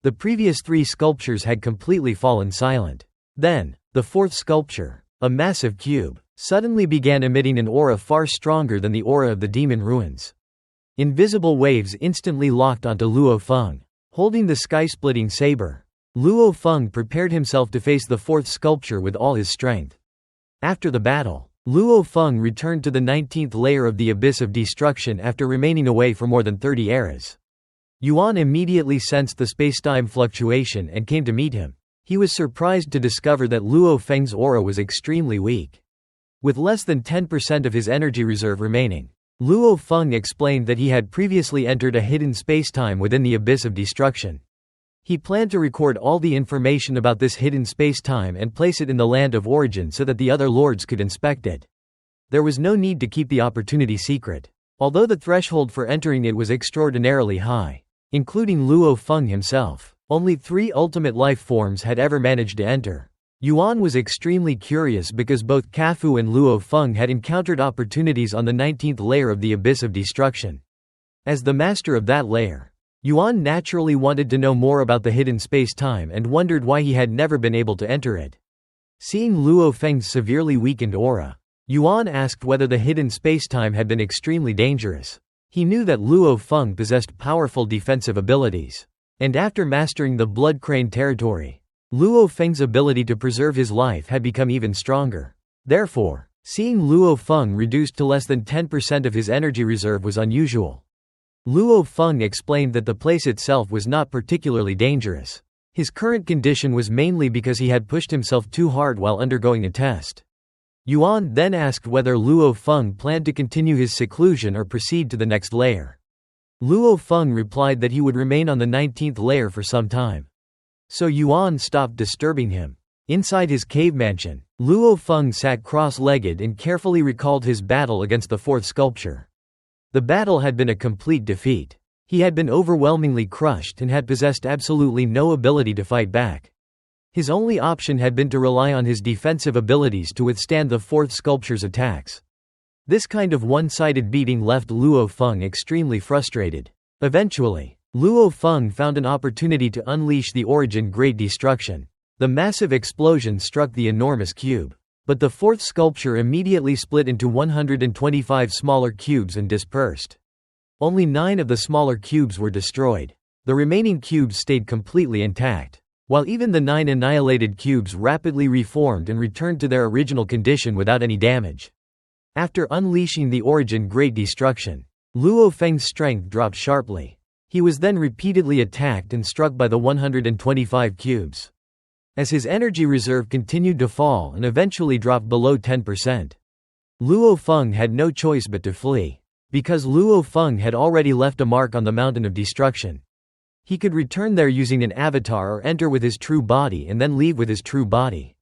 The previous three sculptures had completely fallen silent. Then, the fourth sculpture, a massive cube, suddenly began emitting an aura far stronger than the aura of the demon ruins. Invisible waves instantly locked onto Luo Feng. Holding the sky-splitting saber, Luo Feng prepared himself to face the fourth sculpture with all his strength. After the battle, Luo Feng returned to the 19th layer of the Abyss of Destruction after remaining away for more than 30 eras. Yuan immediately sensed the spacetime fluctuation and came to meet him. He was surprised to discover that Luo Feng's aura was extremely weak. With less than 10% of his energy reserve remaining, Luo Feng explained that he had previously entered a hidden spacetime within the Abyss of Destruction. He planned to record all the information about this hidden spacetime and place it in the land of origin so that the other lords could inspect it. There was no need to keep the opportunity secret. Although the threshold for entering it was extraordinarily high, including Luo Feng himself, only 3 ultimate life forms had ever managed to enter. Yuan was extremely curious because both Cafu and Luo Feng had encountered opportunities on the 19th layer of the Abyss of Destruction. As the master of that layer, Yuan naturally wanted to know more about the hidden space-time and wondered why he had never been able to enter it. Seeing Luo Feng's severely weakened aura, Yuan asked whether the hidden space-time had been extremely dangerous. He knew that Luo Feng possessed powerful defensive abilities, and after mastering the Blood Crane territory, Luo Feng's ability to preserve his life had become even stronger. Therefore, seeing Luo Feng reduced to less than 10% of his energy reserve was unusual. Luo Feng explained that the place itself was not particularly dangerous. His current condition was mainly because he had pushed himself too hard while undergoing a test. Yuan then asked whether Luo Feng planned to continue his seclusion or proceed to the next layer. Luo Feng replied that he would remain on the 19th layer for some time. So Yuan stopped disturbing him. Inside his cave mansion, Luo Feng sat cross-legged and carefully recalled his battle against the fourth sculpture. The battle had been a complete defeat. He had been overwhelmingly crushed and had possessed absolutely no ability to fight back. His only option had been to rely on his defensive abilities to withstand the fourth sculpture's attacks. This kind of one-sided beating left Luo Feng extremely frustrated. Eventually, Luo Feng found an opportunity to unleash the Origin Great Destruction. The massive explosion struck the enormous cube, but the fourth sculpture immediately split into 125 smaller cubes and dispersed. Only 9 of the smaller cubes were destroyed. The remaining cubes stayed completely intact, while even the 9 annihilated cubes rapidly reformed and returned to their original condition without any damage. After unleashing the Origin Great Destruction, Luo Feng's strength dropped sharply. He was then repeatedly attacked and struck by the 125 cubes. As his energy reserve continued to fall and eventually dropped below 10%, Luo Feng had no choice but to flee. Because Luo Feng had already left a mark on the Mountain of Destruction, he could return there using an avatar or enter with his true body and then leave with his true body.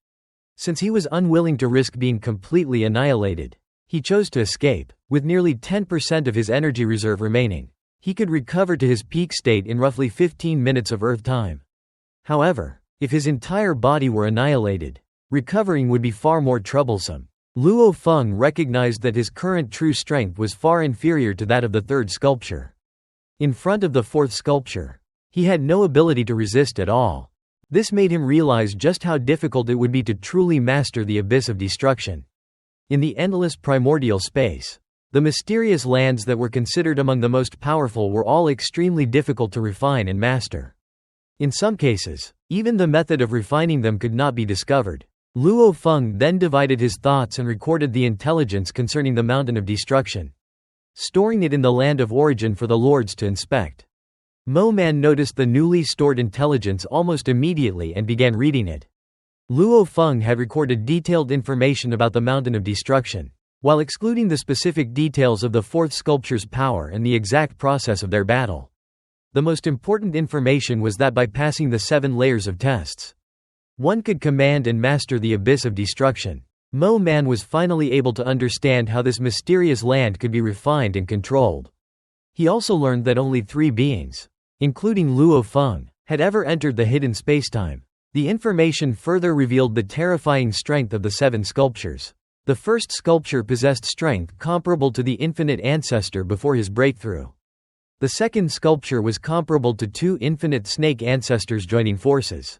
Since he was unwilling to risk being completely annihilated, he chose to escape. With nearly 10% of his energy reserve remaining, he could recover to his peak state in roughly 15 minutes of Earth time. However, if his entire body were annihilated, recovering would be far more troublesome. Luo Feng recognized that his current true strength was far inferior to that of the third sculpture. In front of the fourth sculpture, he had no ability to resist at all. This made him realize just how difficult it would be to truly master the Abyss of Destruction. In the endless primordial space, the mysterious lands that were considered among the most powerful were all extremely difficult to refine and master. In some cases, even the method of refining them could not be discovered. Luo Feng then divided his thoughts and recorded the intelligence concerning the Mountain of Destruction, storing it in the land of origin for the lords to inspect. Mo Man noticed the newly stored intelligence almost immediately and began reading it. Luo Feng had recorded detailed information about the Mountain of Destruction, while excluding the specific details of the fourth sculpture's power and the exact process of their battle. The most important information was that by passing the 7 layers of tests, one could command and master the Abyss of Destruction. Mo Man was finally able to understand how this mysterious land could be refined and controlled. He also learned that only 3 beings, including Luo Feng, had ever entered the hidden spacetime. The information further revealed the terrifying strength of the 7 sculptures. The first sculpture possessed strength comparable to the infinite ancestor before his breakthrough. The second sculpture was comparable to two infinite snake ancestors joining forces.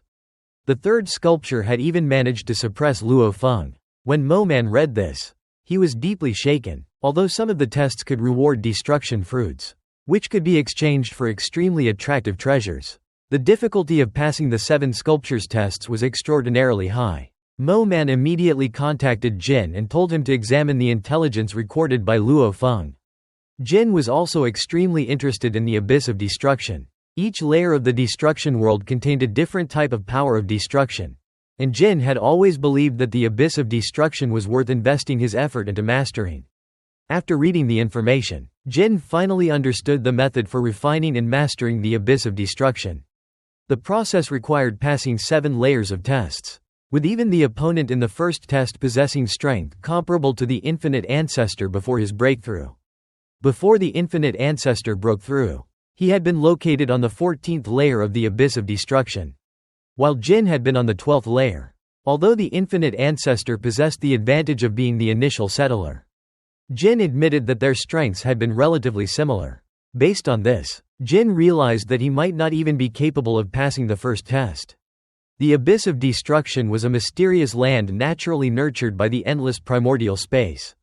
The third sculpture had even managed to suppress Luo Feng. When Mo Man read this, he was deeply shaken. Although some of the tests could reward destruction fruits, which could be exchanged for extremely attractive treasures, the difficulty of passing the 7 sculptures tests was extraordinarily high. Mo Man immediately contacted Jin and told him to examine the intelligence recorded by Luo Feng. Jin was also extremely interested in the abyss of destruction. Each layer of the destruction world contained a different type of power of destruction, and Jin had always believed that the abyss of destruction was worth investing his effort into mastering. After reading the information, Jin finally understood the method for refining and mastering the abyss of destruction. The process required passing 7 layers of tests, with even the opponent in the first test possessing strength comparable to the infinite ancestor before his breakthrough. Before the infinite ancestor broke through, he had been located on the 14th layer of the abyss of destruction, while Jin had been on the 12th layer. Although the infinite ancestor possessed the advantage of being the initial settler, Jin admitted that their strengths had been relatively similar. Based on this, Jin realized that he might not even be capable of passing the first test. The abyss of destruction was a mysterious land naturally nurtured by the endless primordial space.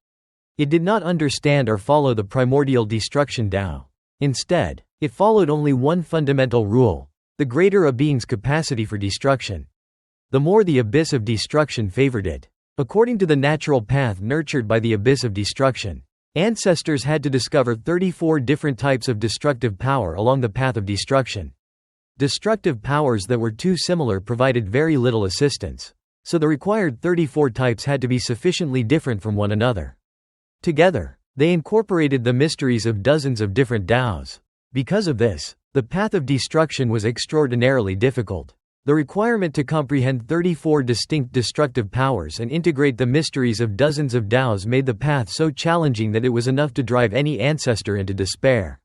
It did not understand or follow the primordial destruction Tao. Instead, it followed only one fundamental rule: the greater a being's capacity for destruction, the more the abyss of destruction favored it. According to the natural path nurtured by the abyss of destruction, ancestors had to discover 34 different types of destructive power along the path of destruction. Destructive powers that were too similar provided very little assistance, so the required 34 types had to be sufficiently different from one another. Together, they incorporated the mysteries of dozens of different Taos. Because of this, the path of destruction was extraordinarily difficult. The requirement to comprehend 34 distinct destructive powers and integrate the mysteries of dozens of Taos made the path so challenging that it was enough to drive any ancestor into despair.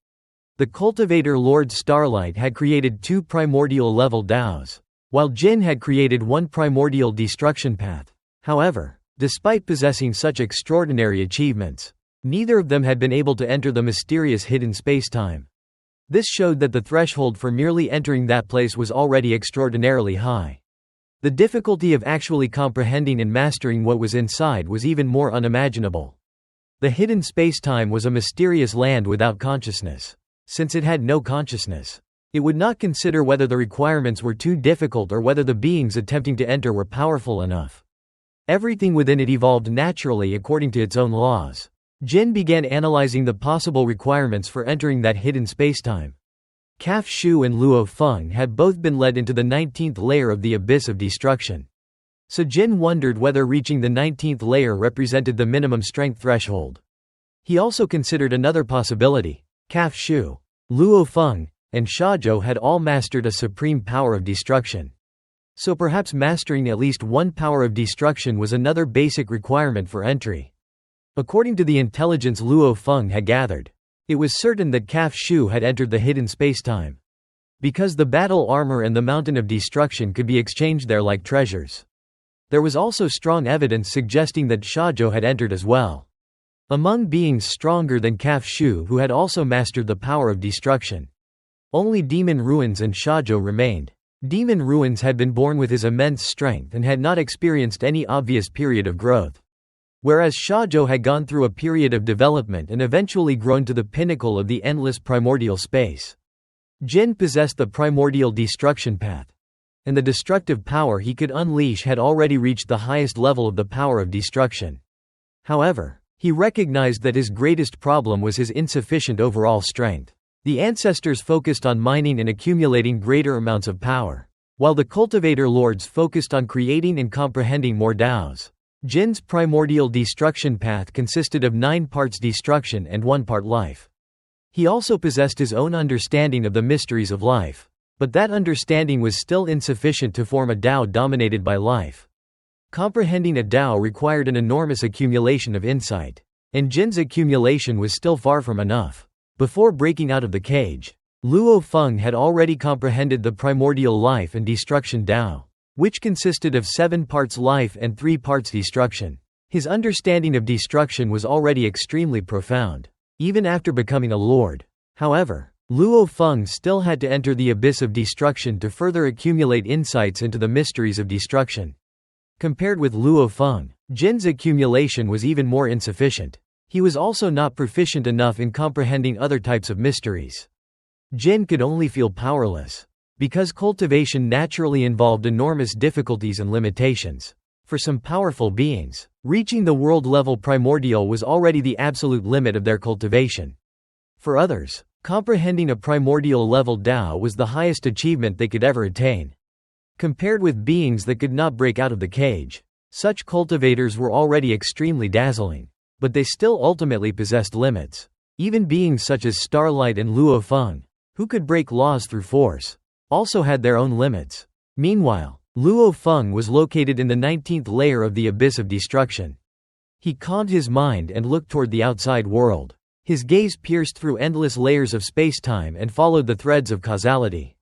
The cultivator Lord Starlight had created 2 primordial level Taos, while Jin had created 1 primordial destruction path. However, despite possessing such extraordinary achievements, neither of them had been able to enter the mysterious hidden spacetime. This showed that the threshold for merely entering that place was already extraordinarily high. The difficulty of actually comprehending and mastering what was inside was even more unimaginable. The hidden spacetime was a mysterious land without consciousness. Since it had no consciousness, it would not consider whether the requirements were too difficult or whether the beings attempting to enter were powerful enough. Everything within it evolved naturally according to its own laws. Jin began analyzing the possible requirements for entering that hidden spacetime. Kaf Shu and Luo Feng had both been led into the 19th layer of the abyss of destruction. So Jin wondered whether reaching the 19th layer represented the minimum strength threshold. He also considered another possibility. Kaf Shu, Luo Feng, and Shazhou had all mastered a supreme power of destruction. So perhaps mastering at least one power of destruction was another basic requirement for entry. According to the intelligence Luo Feng had gathered, it was certain that Kaf Shu had entered the hidden spacetime, because the battle armor and the mountain of destruction could be exchanged there like treasures. There was also strong evidence suggesting that Shazhou had entered as well. Among beings stronger than Kaf Shu who had also mastered the power of destruction, only Demon Ruins and Shazhou remained. Demon Ruins had been born with his immense strength and had not experienced any obvious period of growth, whereas Shazhou had gone through a period of development and eventually grown to the pinnacle of the endless primordial space. Jin possessed the primordial destruction path, and the destructive power he could unleash had already reached the highest level of the power of destruction. However, he recognized that his greatest problem was his insufficient overall strength. The ancestors focused on mining and accumulating greater amounts of power, while the cultivator lords focused on creating and comprehending more Taos. Jin's primordial destruction path consisted of 9 parts destruction and 1 part life. He also possessed his own understanding of the mysteries of life, but that understanding was still insufficient to form a Tao dominated by life. Comprehending a Tao required an enormous accumulation of insight, and Jin's accumulation was still far from enough. Before breaking out of the cage, Luo Feng had already comprehended the primordial life and destruction Tao, which consisted of 7 parts life and 3 parts destruction. His understanding of destruction was already extremely profound, even after becoming a lord. However, Luo Feng still had to enter the abyss of destruction to further accumulate insights into the mysteries of destruction. Compared with Luo Feng, Jin's accumulation was even more insufficient. He was also not proficient enough in comprehending other types of mysteries. Jin could only feel powerless. Because cultivation naturally involved enormous difficulties and limitations. For some powerful beings, reaching the world-level primordial was already the absolute limit of their cultivation. For others, comprehending a primordial level Dao was the highest achievement they could ever attain. Compared with beings that could not break out of the cage, such cultivators were already extremely dazzling. But they still ultimately possessed limits. Even beings such as Starlight and Luo Feng, who could break laws through force, also had their own limits. Meanwhile, Luo Feng was located in the 19th layer of the abyss of destruction. He calmed his mind and looked toward the outside world. His gaze pierced through endless layers of space-time and followed the threads of causality,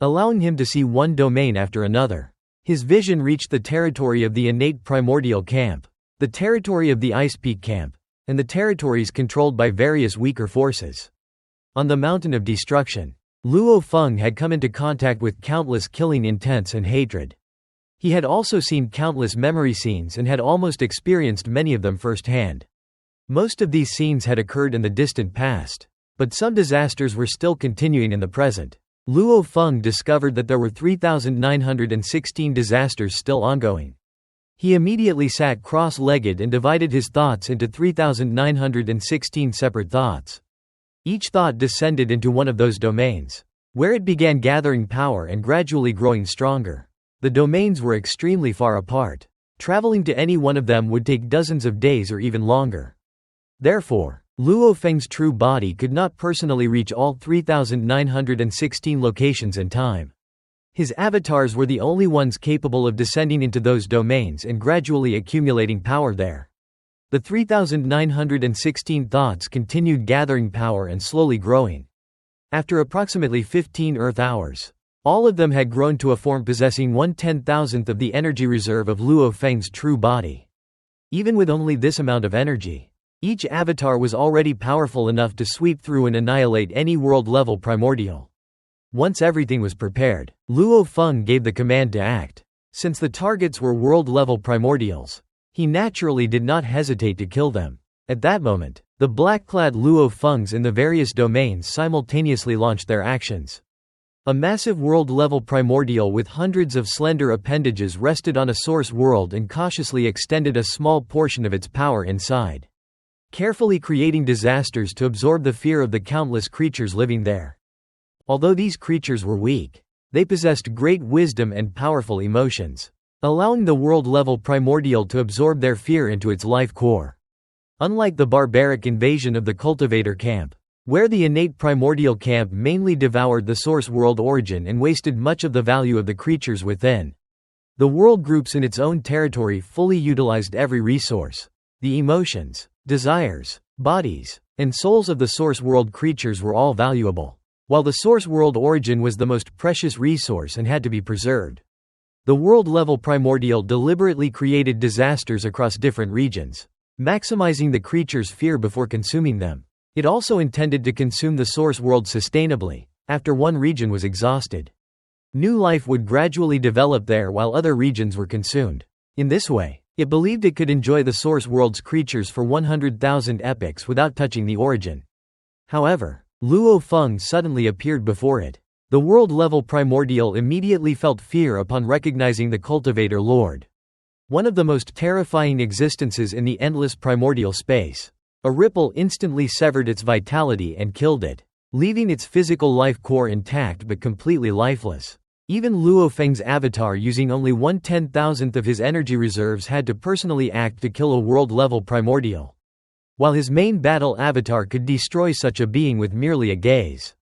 allowing him to see one domain after another. His vision reached the territory of the innate primordial camp, the territory of the ice peak camp, and the territories controlled by various weaker forces. On the mountain of destruction, Luo Feng had come into contact with countless killing intents and hatred. He had also seen countless memory scenes and had almost experienced many of them firsthand. Most of these scenes had occurred in the distant past, but some disasters were still continuing in the present. Luo Feng discovered that there were 3,916 disasters still ongoing. He immediately sat cross-legged and divided his thoughts into 3,916 separate thoughts. Each thought descended into one of those domains, where it began gathering power and gradually growing stronger. The domains were extremely far apart. Traveling to any one of them would take dozens of days or even longer. Therefore, Luo Feng's true body could not personally reach all 3,916 locations in time. His avatars were the only ones capable of descending into those domains and gradually accumulating power there. The 3,916 thoughts continued gathering power and slowly growing. After approximately 15 Earth hours, all of them had grown to a form possessing 1/10,000th of the energy reserve of Luo Feng's true body. Even with only this amount of energy, each avatar was already powerful enough to sweep through and annihilate any world-level primordial. Once everything was prepared, Luo Feng gave the command to act. Since the targets were world-level primordials, he naturally did not hesitate to kill them. At that moment, the black-clad Luo Fengs in the various domains simultaneously launched their actions. A massive world-level primordial with hundreds of slender appendages rested on a source world and cautiously extended a small portion of its power inside, carefully creating disasters to absorb the fear of the countless creatures living there. Although these creatures were weak, they possessed great wisdom and powerful emotions, allowing the world-level primordial to absorb their fear into its life core. Unlike the barbaric invasion of the cultivator camp, where the innate primordial camp mainly devoured the source world origin and wasted much of the value of the creatures within, the world groups in its own territory fully utilized every resource. The emotions, desires, bodies, and souls of the source world creatures were all valuable, while the source world origin was the most precious resource and had to be preserved. The world-level primordial deliberately created disasters across different regions, maximizing the creatures' fear before consuming them. It also intended to consume the source world sustainably, after one region was exhausted. New life would gradually develop there while other regions were consumed. In this way, it believed it could enjoy the source world's creatures for 100,000 epochs without touching the origin. However, Luo Feng suddenly appeared before it. The world-level primordial immediately felt fear upon recognizing the cultivator lord. One of the most terrifying existences in the endless primordial space. A ripple instantly severed its vitality and killed it, leaving its physical life core intact but completely lifeless. Even Luo Feng's avatar, using only 1/10,000th of his energy reserves, had to personally act to kill a world-level primordial, while his main battle avatar could destroy such a being with merely a gaze.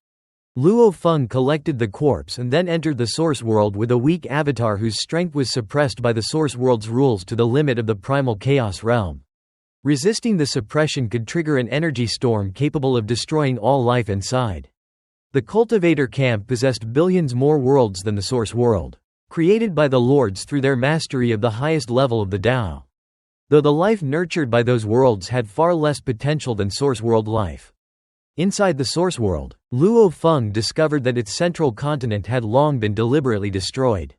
Luo Feng collected the corpse and then entered the source world with a weak avatar whose strength was suppressed by the source world's rules to the limit of the primal chaos realm. Resisting the suppression could trigger an energy storm capable of destroying all life inside. The cultivator camp possessed billions more worlds than the source world, created by the lords through their mastery of the highest level of the Tao. Though the life nurtured by those worlds had far less potential than source world life, Inside the source world, Luo Feng discovered that its central continent had long been deliberately destroyed,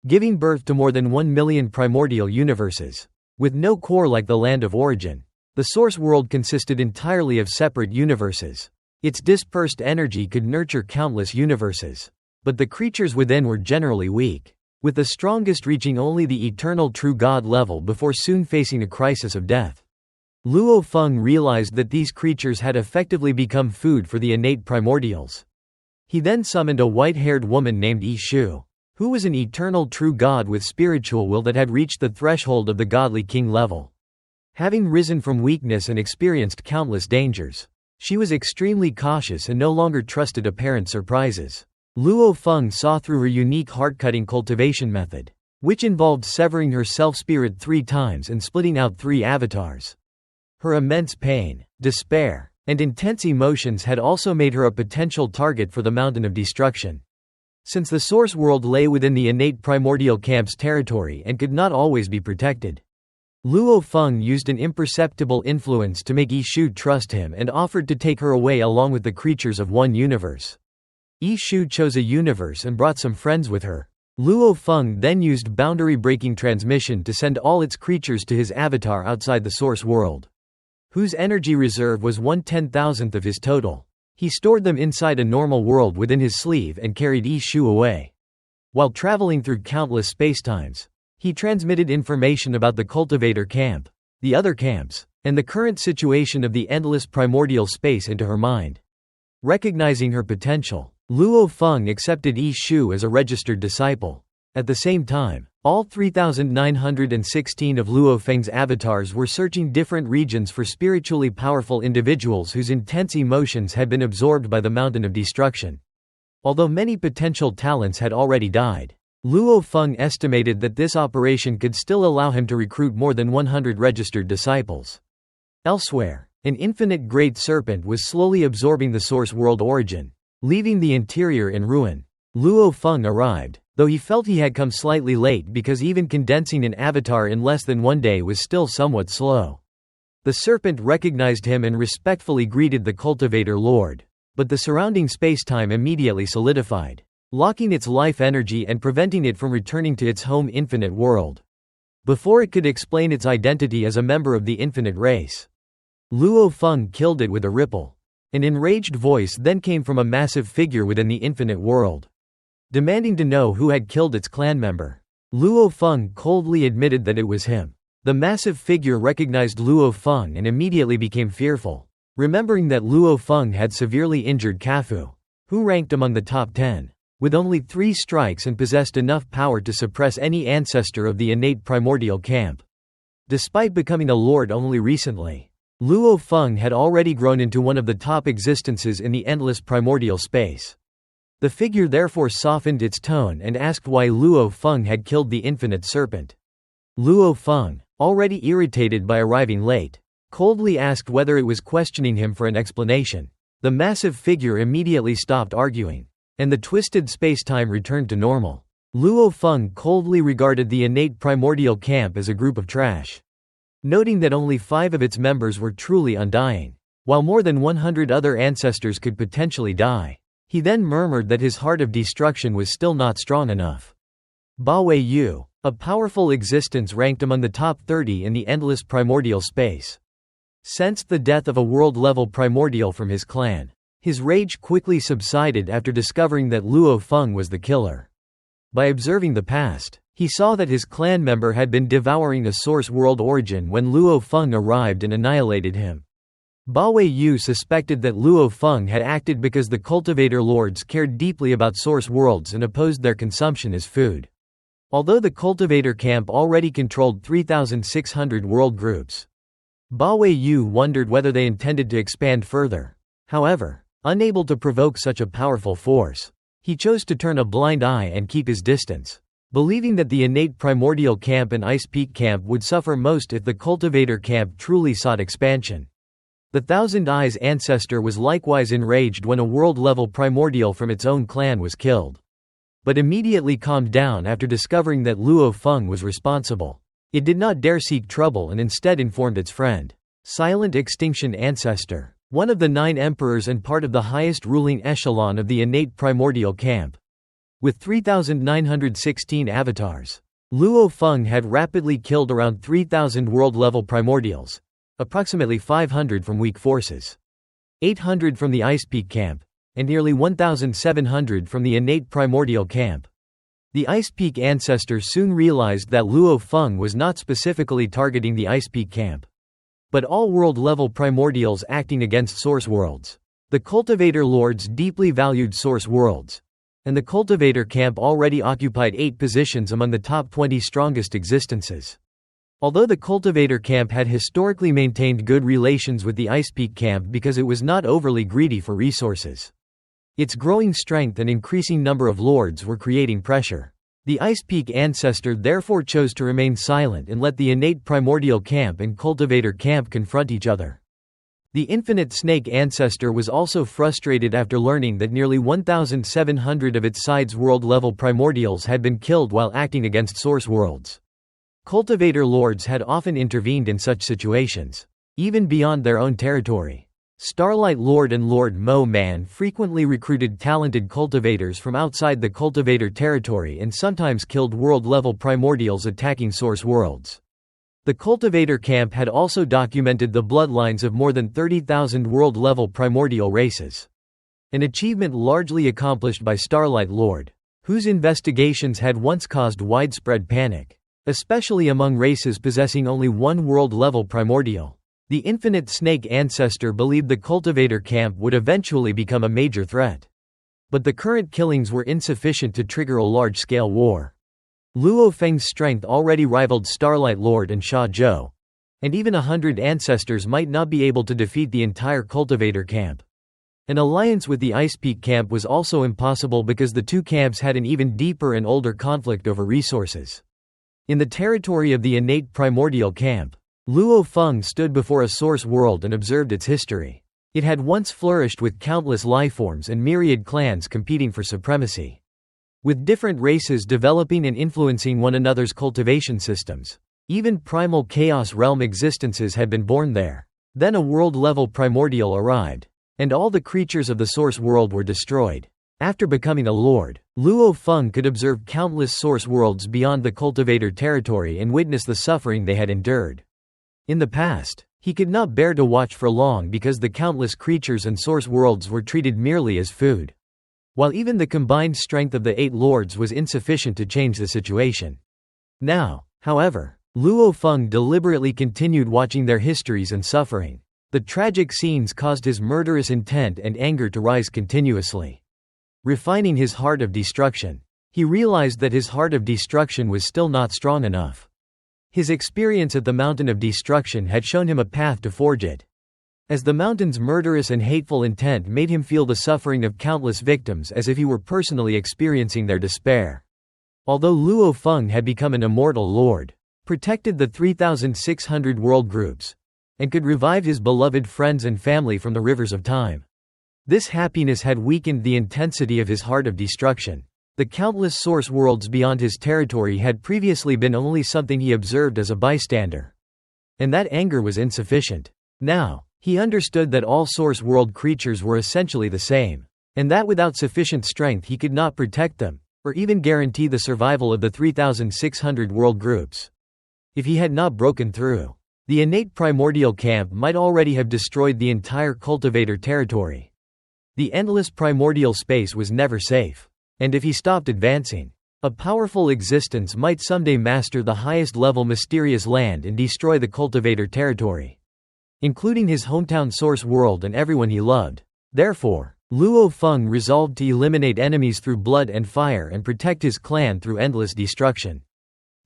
giving birth to more than 1 million primordial universes. With no core like the land of origin, the source world consisted entirely of separate universes. Its dispersed energy could nurture countless universes, but the creatures within were generally weak, with the strongest reaching only the eternal true God level before soon facing a crisis of death. Luo Feng realized that these creatures had effectively become food for the innate primordials. He then summoned a white-haired woman named Yishu, who was an eternal true God with spiritual will that had reached the threshold of the godly king level. Having risen from weakness and experienced countless dangers, she was extremely cautious and no longer trusted apparent surprises. Luo Feng saw through her unique heart-cutting cultivation method, which involved severing her self-spirit 3 times and splitting out 3 avatars. Her immense pain, despair, and intense emotions had also made her a potential target for the Mountain of Destruction. Since the source world lay within the innate primordial camp's territory and could not always be protected, Luo Feng used an imperceptible influence to make Yishu trust him and offered to take her away along with the creatures of one universe. Yishu chose a universe and brought some friends with her. Luo Feng then used boundary-breaking transmission to send all its creatures to his avatar outside the source world, whose energy reserve was 1/10,000th of his total. He stored them inside a normal world within his sleeve and carried Yishu away. While traveling through countless spacetimes, he transmitted information about the cultivator camp, the other camps, and the current situation of the endless primordial space into her mind. Recognizing her potential, Luo Feng accepted Yishu as a registered disciple. At the same time, all 3,916 of Luo Feng's avatars were searching different regions for spiritually powerful individuals whose intense emotions had been absorbed by the Mountain of Destruction. Although many potential talents had already died, Luo Feng estimated that this operation could still allow him to recruit more than 100 registered disciples. Elsewhere, an infinite great serpent was slowly absorbing the source world origin, leaving the interior in ruin. Luo Feng arrived, though he felt he had come slightly late because even condensing an avatar in less than 1 day was still somewhat slow. The serpent recognized him and respectfully greeted the cultivator lord, but the surrounding spacetime immediately solidified, locking its life energy and preventing it from returning to its home infinite world before it could explain its identity as a member of the infinite race. Luo Feng killed it with a ripple. An enraged voice then came from a massive figure within the infinite world, demanding to know who had killed its clan member. Luo Feng coldly admitted that it was him. The massive figure recognized Luo Feng and immediately became fearful, remembering that Luo Feng had severely injured Kafu, who ranked among the top 10, with only 3 strikes and possessed enough power to suppress any ancestor of the innate primordial camp. Despite becoming a lord only recently, Luo Feng had already grown into one of the top existences in the endless primordial space. The figure therefore softened its tone and asked why Luo Feng had killed the infinite serpent. Luo Feng, already irritated by arriving late, coldly asked whether it was questioning him for an explanation. The massive figure immediately stopped arguing, and the twisted spacetime returned to normal. Luo Feng coldly regarded the innate primordial camp as a group of trash, noting that only 5 of its members were truly undying, while more than 100 other ancestors could potentially die. He then murmured that his heart of destruction was still not strong enough. Ba Wei Yu, a powerful existence ranked among the top 30 in the endless primordial space, sensed the death of a world-level primordial from his clan. His rage quickly subsided after discovering that Luo Feng was the killer. By observing the past, he saw that his clan member had been devouring a source world origin when Luo Feng arrived and annihilated him. Ba Wei Yu suspected that Luo Feng had acted because the cultivator lords cared deeply about source worlds and opposed their consumption as food. Although the cultivator camp already controlled 3,600 world groups, Ba Wei Yu wondered whether they intended to expand further. However, unable to provoke such a powerful force, he chose to turn a blind eye and keep his distance, believing that the innate primordial camp and Ice Peak camp would suffer most if the cultivator camp truly sought expansion. The Thousand Eyes ancestor was likewise enraged when a world-level primordial from its own clan was killed, but immediately calmed down after discovering that Luo Feng was responsible. It did not dare seek trouble and instead informed its friend, Silent Extinction Ancestor, one of the 9 emperors and part of the highest ruling echelon of the innate primordial camp. With 3,916 avatars, Luo Feng had rapidly killed around 3,000 world-level primordials, approximately 500 from weak forces, 800 from the Ice Peak camp, and nearly 1,700 from the innate primordial camp. The Ice Peak ancestors soon realized that Luo Feng was not specifically targeting the Ice Peak camp, but all world-level primordials acting against source worlds. The cultivator lords deeply valued source worlds, and the cultivator camp already occupied 8 positions among the top 20 strongest existences. Although the cultivator camp had historically maintained good relations with the Ice Peak camp because it was not overly greedy for resources, its growing strength and increasing number of lords were creating pressure. The Ice Peak ancestor therefore chose to remain silent and let the innate primordial camp and cultivator camp confront each other. The infinite snake ancestor was also frustrated after learning that nearly 1,700 of its side's world-level primordials had been killed while acting against source worlds. Cultivator lords had often intervened in such situations, even beyond their own territory. Starlight Lord and Lord Mo Man frequently recruited talented cultivators from outside the cultivator territory and sometimes killed world-level primordials attacking source worlds. The cultivator camp had also documented the bloodlines of more than 30,000 world-level primordial races, an achievement largely accomplished by Starlight Lord, whose investigations had once caused widespread panic, especially among races possessing only one world-level primordial. The infinite snake ancestor believed the cultivator camp would eventually become a major threat, but the current killings were insufficient to trigger a large-scale war. Luo Feng's strength already rivaled Starlight Lord and Sha Zhou, and even 100 ancestors might not be able to defeat the entire cultivator camp. An alliance with the Ice Peak camp was also impossible because the two camps had an even deeper and older conflict over resources. In the territory of the innate primordial camp, Luo Feng stood before a source world and observed its history. It had once flourished with countless lifeforms and myriad clans competing for supremacy, with different races developing and influencing one another's cultivation systems. Even primal chaos realm existences had been born there. Then a world-level primordial arrived, and all the creatures of the source world were destroyed. After becoming a lord, Luo Feng could observe countless source worlds beyond the cultivator territory and witness the suffering they had endured. In the past, he could not bear to watch for long because the countless creatures and source worlds were treated merely as food, while even the combined strength of the 8 lords was insufficient to change the situation. Now, however, Luo Feng deliberately continued watching their histories and suffering. The tragic scenes caused his murderous intent and anger to rise continuously. Refining his heart of destruction, he realized that his heart of destruction was still not strong enough. His experience at the Mountain of Destruction had shown him a path to forge it. As the mountain's murderous and hateful intent made him feel the suffering of countless victims as if he were personally experiencing their despair. Although Luo Feng had become an immortal lord, protected the 3,600 world groups, and could revive his beloved friends and family from the rivers of time, this happiness had weakened the intensity of his heart of destruction. The countless source worlds beyond his territory had previously been only something he observed as a bystander, and that anger was insufficient. Now, he understood that all source world creatures were essentially the same, and that without sufficient strength he could not protect them, or even guarantee the survival of the 3,600 world groups. If he had not broken through, the innate primordial camp might already have destroyed the entire cultivator territory. The endless primordial space was never safe. And if he stopped advancing, a powerful existence might someday master the highest level mysterious land and destroy the cultivator territory, including his hometown source world and everyone he loved. Therefore, Luo Feng resolved to eliminate enemies through blood and fire and protect his clan through endless destruction.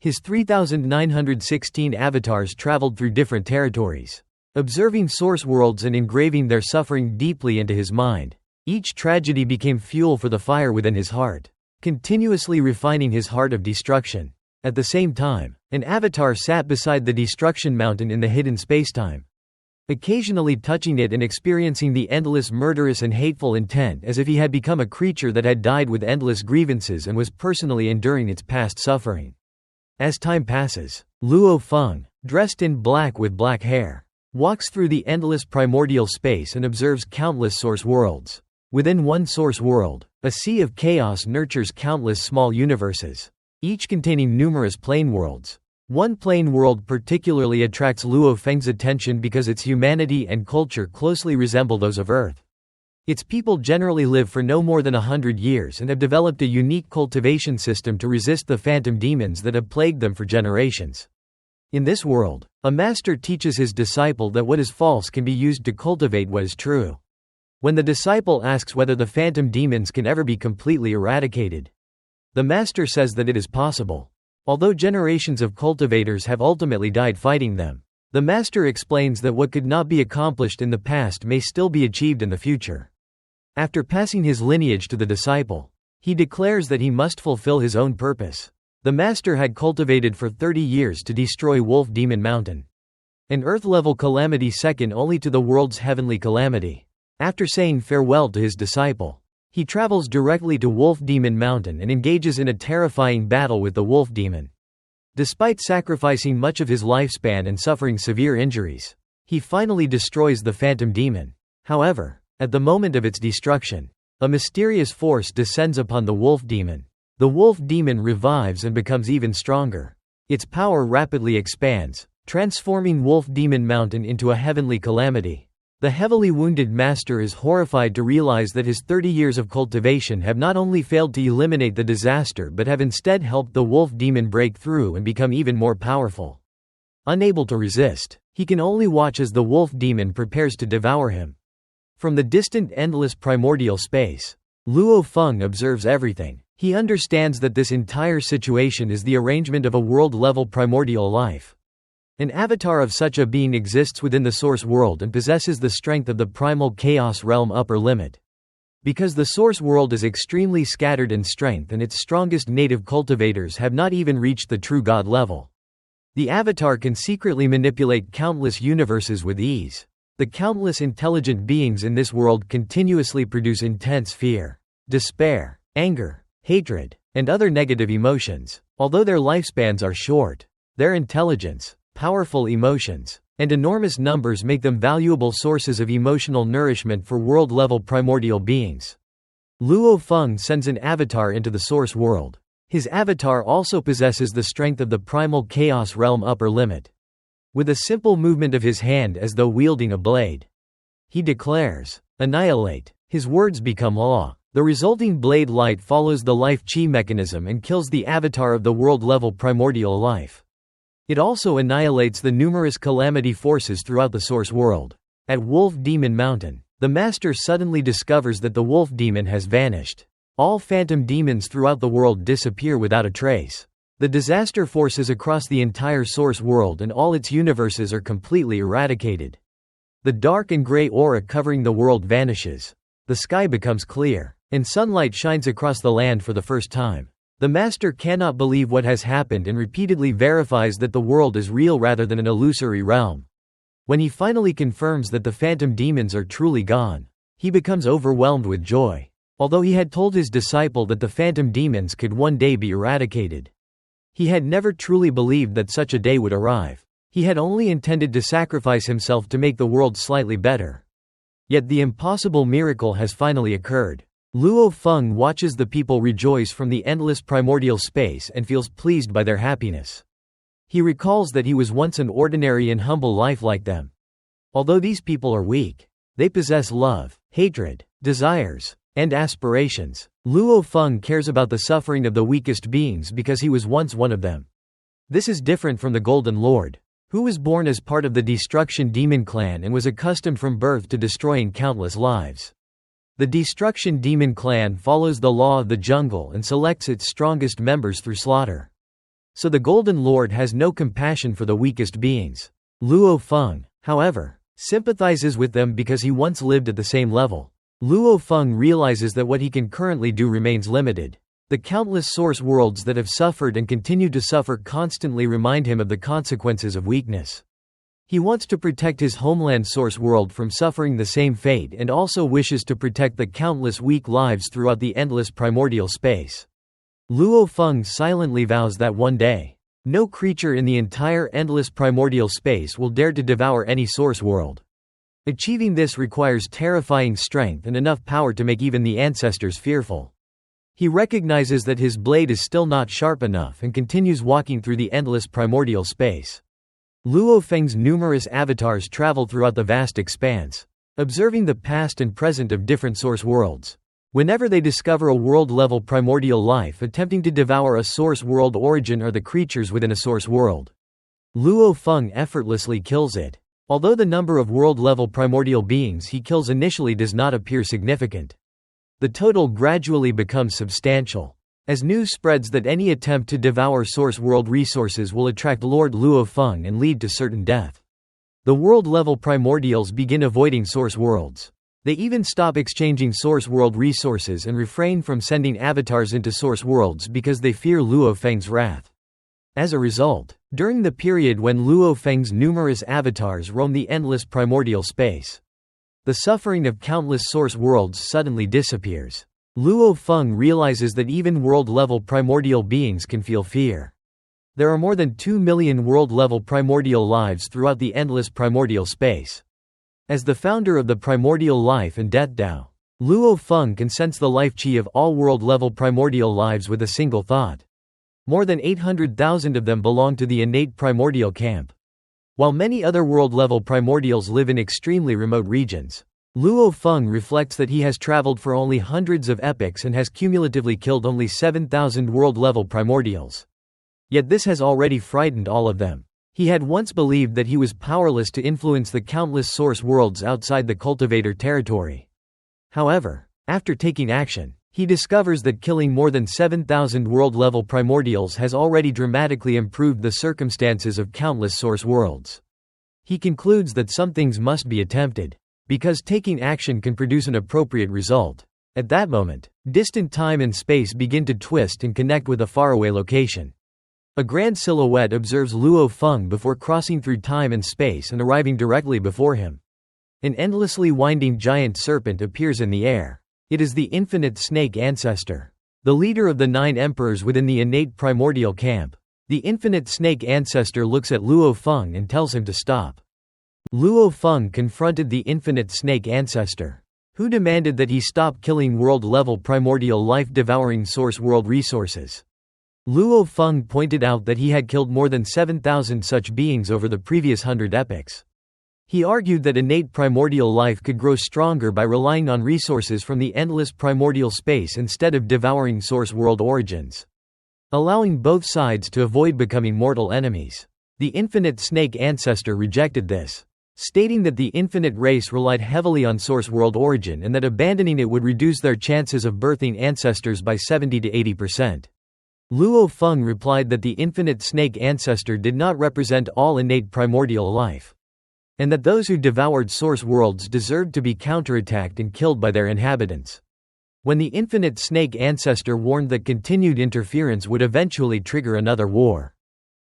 His 3,916 avatars traveled through different territories, observing source worlds and engraving their suffering deeply into his mind. Each tragedy became fuel for the fire within his heart, continuously refining his heart of destruction. At the same time, an avatar sat beside the destruction mountain in the hidden spacetime, occasionally touching it and experiencing the endless murderous and hateful intent as if he had become a creature that had died with endless grievances and was personally enduring its past suffering. As time passes, Luo Feng, dressed in black with black hair, walks through the endless primordial space and observes countless source worlds. Within one source world, a sea of chaos nurtures countless small universes, each containing numerous plane worlds. One plane world particularly attracts Luo Feng's attention because its humanity and culture closely resemble those of Earth. Its people generally live for no more than 100 years and have developed a unique cultivation system to resist the phantom demons that have plagued them for generations. In this world, a master teaches his disciple that what is false can be used to cultivate what is true. When the disciple asks whether the phantom demons can ever be completely eradicated, the master says that it is possible. Although generations of cultivators have ultimately died fighting them, the master explains that what could not be accomplished in the past may still be achieved in the future. After passing his lineage to the disciple, he declares that he must fulfill his own purpose. The master had cultivated for 30 years to destroy Wolf Demon Mountain, an earth-level calamity second only to the world's heavenly calamity. After saying farewell to his disciple, he travels directly to Wolf Demon Mountain and engages in a terrifying battle with the Wolf Demon. Despite sacrificing much of his lifespan and suffering severe injuries, he finally destroys the Phantom Demon. However, at the moment of its destruction, a mysterious force descends upon the Wolf Demon. The Wolf Demon revives and becomes even stronger. Its power rapidly expands, transforming Wolf Demon Mountain into a heavenly calamity. The heavily wounded master is horrified to realize that his 30 years of cultivation have not only failed to eliminate the disaster but have instead helped the Wolf Demon break through and become even more powerful. Unable to resist, he can only watch as the Wolf Demon prepares to devour him. From the distant endless primordial space, Luo Feng observes everything. He understands that this entire situation is the arrangement of a world-level primordial life. An avatar of such a being exists within the source world and possesses the strength of the primal chaos realm upper limit. Because the source world is extremely scattered in strength and its strongest native cultivators have not even reached the true god level, the avatar can secretly manipulate countless universes with ease. The countless intelligent beings in this world continuously produce intense fear, despair, anger, hatred, and other negative emotions. Although their lifespans are short, their intelligence, powerful emotions, and enormous numbers make them valuable sources of emotional nourishment for world-level primordial beings. Luo Feng sends an avatar into the source world. His avatar also possesses the strength of the primal chaos realm upper limit. With a simple movement of his hand as though wielding a blade, he declares, "Annihilate." His words become law. The resulting blade light follows the life chi mechanism and kills the avatar of the world-level primordial life. It also annihilates the numerous calamity forces throughout the source world. At Wolf Demon Mountain, the master suddenly discovers that the Wolf Demon has vanished. All phantom demons throughout the world disappear without a trace. The disaster forces across the entire source world and all its universes are completely eradicated. The dark and gray aura covering the world vanishes. The sky becomes clear, and sunlight shines across the land for the first time. The master cannot believe what has happened and repeatedly verifies that the world is real rather than an illusory realm. When he finally confirms that the phantom demons are truly gone, he becomes overwhelmed with joy. Although he had told his disciple that the phantom demons could one day be eradicated, he had never truly believed that such a day would arrive. He had only intended to sacrifice himself to make the world slightly better. Yet the impossible miracle has finally occurred. Luo Feng watches the people rejoice from the endless primordial space and feels pleased by their happiness. He recalls that he was once an ordinary and humble life like them. Although these people are weak, they possess love, hatred, desires, and aspirations. Luo Feng cares about the suffering of the weakest beings because he was once one of them. This is different from the Golden Lord, who was born as part of the Destruction Demon clan and was accustomed from birth to destroying countless lives. The Destruction Demon clan follows the law of the jungle and selects its strongest members through slaughter. So the Golden Lord has no compassion for the weakest beings. Luo Feng, however, sympathizes with them because he once lived at the same level. Luo Feng realizes that what he can currently do remains limited. The countless source worlds that have suffered and continue to suffer constantly remind him of the consequences of weakness. He wants to protect his homeland source world from suffering the same fate and also wishes to protect the countless weak lives throughout the endless primordial space. Luo Feng silently vows that one day, No creature in the entire endless primordial space will dare to devour any source world. Achieving this requires terrifying strength and enough power to make even the ancestors fearful. He recognizes that his blade is still not sharp enough and continues walking through the endless primordial space. Luo Feng's numerous avatars travel throughout the vast expanse, observing the past and present of different source worlds. Whenever they discover a world-level primordial life attempting to devour a source world origin or the creatures within a source world, Luo Feng effortlessly kills it. Although the number of world-level primordial beings he kills initially does not appear significant, the total gradually becomes substantial. As news spreads that any attempt to devour source world resources will attract Lord Luo Feng and lead to certain death, the world-level primordials begin avoiding source worlds. They even stop exchanging source world resources and refrain from sending avatars into source worlds because they fear Luo Feng's wrath. As a result, during the period when Luo Feng's numerous avatars roam the endless primordial space, the suffering of countless source worlds suddenly disappears. Luo Feng realizes that even world-level primordial beings can feel fear. There are more than 2 million world-level primordial lives throughout the endless primordial space. As the founder of the primordial life and death Tao, Luo Feng can sense the life qi of all world-level primordial lives with a single thought. More than 800,000 of them belong to the innate primordial camp. While many other world-level primordials live in extremely remote regions, Luo Feng reflects that he has traveled for only hundreds of epochs and has cumulatively killed only 7,000 world-level primordials. Yet this has already frightened all of them. He had once believed that he was powerless to influence the countless source worlds outside the cultivator territory. However, after taking action, he discovers that killing more than 7,000 world-level primordials has already dramatically improved the circumstances of countless source worlds. He concludes that some things must be attempted, because taking action can produce an appropriate result. At that moment, distant time and space begin to twist and connect with a faraway location. A grand silhouette observes Luo Feng before crossing through time and space and arriving directly before him. An endlessly winding giant serpent appears in the air. It is the infinite snake ancestor, the leader of the 9 emperors within the innate primordial camp. The infinite snake ancestor looks at Luo Feng and tells him to stop. Luo Feng confronted the infinite snake ancestor, who demanded that he stop killing world-level primordial life-devouring source world resources. Luo Feng pointed out that he had killed more than 7,000 such beings over the previous 100 epochs. He argued that innate primordial life could grow stronger by relying on resources from the endless primordial space instead of devouring source world origins, allowing both sides to avoid becoming mortal enemies. The infinite snake ancestor rejected this, stating that the infinite race relied heavily on source world origin and that abandoning it would reduce their chances of birthing ancestors by 70 to 80%. Luo Feng replied that the infinite snake ancestor did not represent all innate primordial life, and that those who devoured source worlds deserved to be counterattacked and killed by their inhabitants. When the infinite snake ancestor warned that continued interference would eventually trigger another war,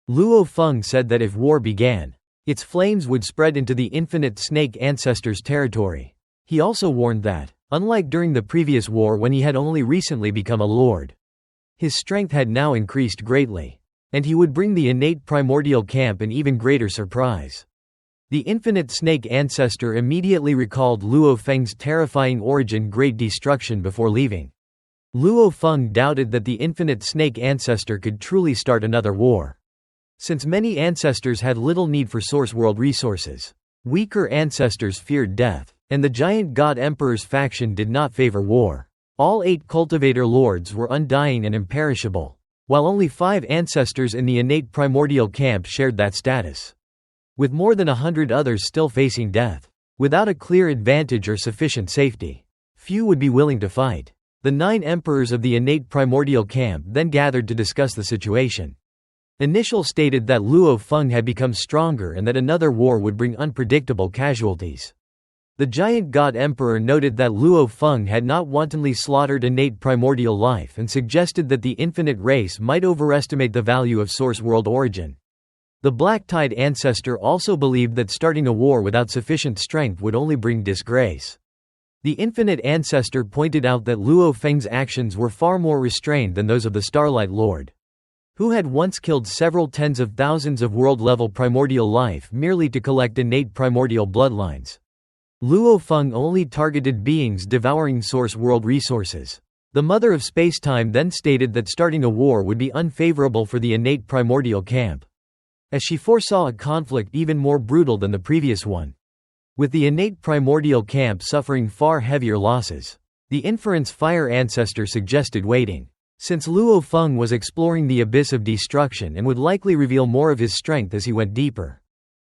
Luo Feng said that if war began, its flames would spread into the infinite snake ancestor's territory. He also warned that, unlike during the previous war when he had only recently become a lord, his strength had now increased greatly, and he would bring the innate primordial camp an even greater surprise. The infinite snake ancestor immediately recalled Luo Feng's terrifying origin Great Destruction before leaving. Luo Feng doubted that the infinite snake ancestor could truly start another war, since many ancestors had little need for source world resources. Weaker ancestors feared death, and the giant god emperor's faction did not favor war. All 8 cultivator lords were undying and imperishable, while only 5 ancestors in the innate primordial camp shared that status, with more than 100 others still facing death. Without a clear advantage or sufficient safety, few would be willing to fight. The 9 emperors of the innate primordial camp then gathered to discuss the situation. Initial stated that Luo Feng had become stronger and that another war would bring unpredictable casualties. The giant god emperor noted that Luo Feng had not wantonly slaughtered innate primordial life and suggested that the infinite race might overestimate the value of source world origin. The Black Tide ancestor also believed that starting a war without sufficient strength would only bring disgrace. The infinite ancestor pointed out that Luo Feng's actions were far more restrained than those of the Starlight Lord. who had once killed several tens of thousands of world-level primordial life merely to collect innate primordial bloodlines. Luo Feng only targeted beings devouring source world resources. The Mother of Spacetime then stated that starting a war would be unfavorable for the innate primordial camp, as she foresaw a conflict even more brutal than the previous one, with the innate primordial camp suffering far heavier losses. The inference Fire Ancestor suggested waiting, since Luo Feng was exploring the abyss of destruction and would likely reveal more of his strength as he went deeper.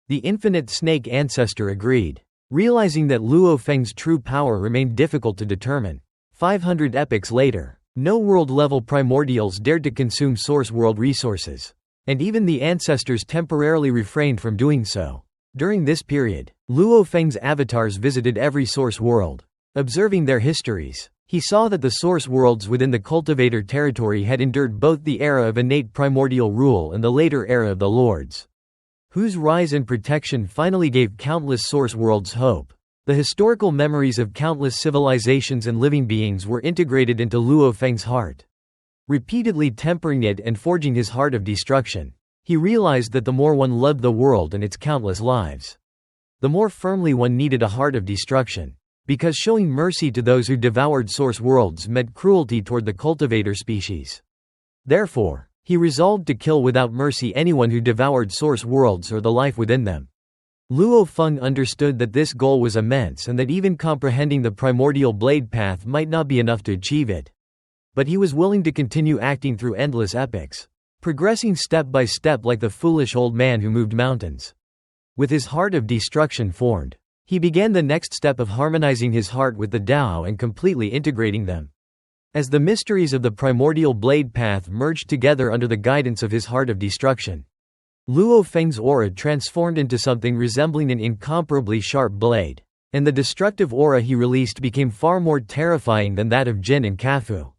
The Infinite Snake Ancestor agreed, realizing that Luo Feng's true power remained difficult to determine. 500 epochs later, no world-level primordials dared to consume source world resources, and even the ancestors temporarily refrained from doing so. During this period, Luo Feng's avatars visited every source world. Observing their histories, he saw that the source worlds within the cultivator territory had endured both the era of innate primordial rule and the later era of the lords, whose rise and protection finally gave countless source worlds hope. The historical memories of countless civilizations and living beings were integrated into Luo Feng's heart, repeatedly tempering it and forging his heart of destruction. He realized that the more one loved the world and its countless lives, the more firmly one needed a heart of destruction, because showing mercy to those who devoured source worlds meant cruelty toward the cultivator species. Therefore, he resolved to kill without mercy anyone who devoured source worlds or the life within them. Luo Feng understood that this goal was immense and that even comprehending the primordial blade path might not be enough to achieve it. But he was willing to continue acting through endless epochs, progressing step by step like the foolish old man who moved mountains. With his heart of destruction formed, he began the next step of harmonizing his heart with the Tao and completely integrating them. As the mysteries of the primordial blade path merged together under the guidance of his heart of destruction, Luo Feng's aura transformed into something resembling an incomparably sharp blade, and the destructive aura he released became far more terrifying than that of Jin and Kafu.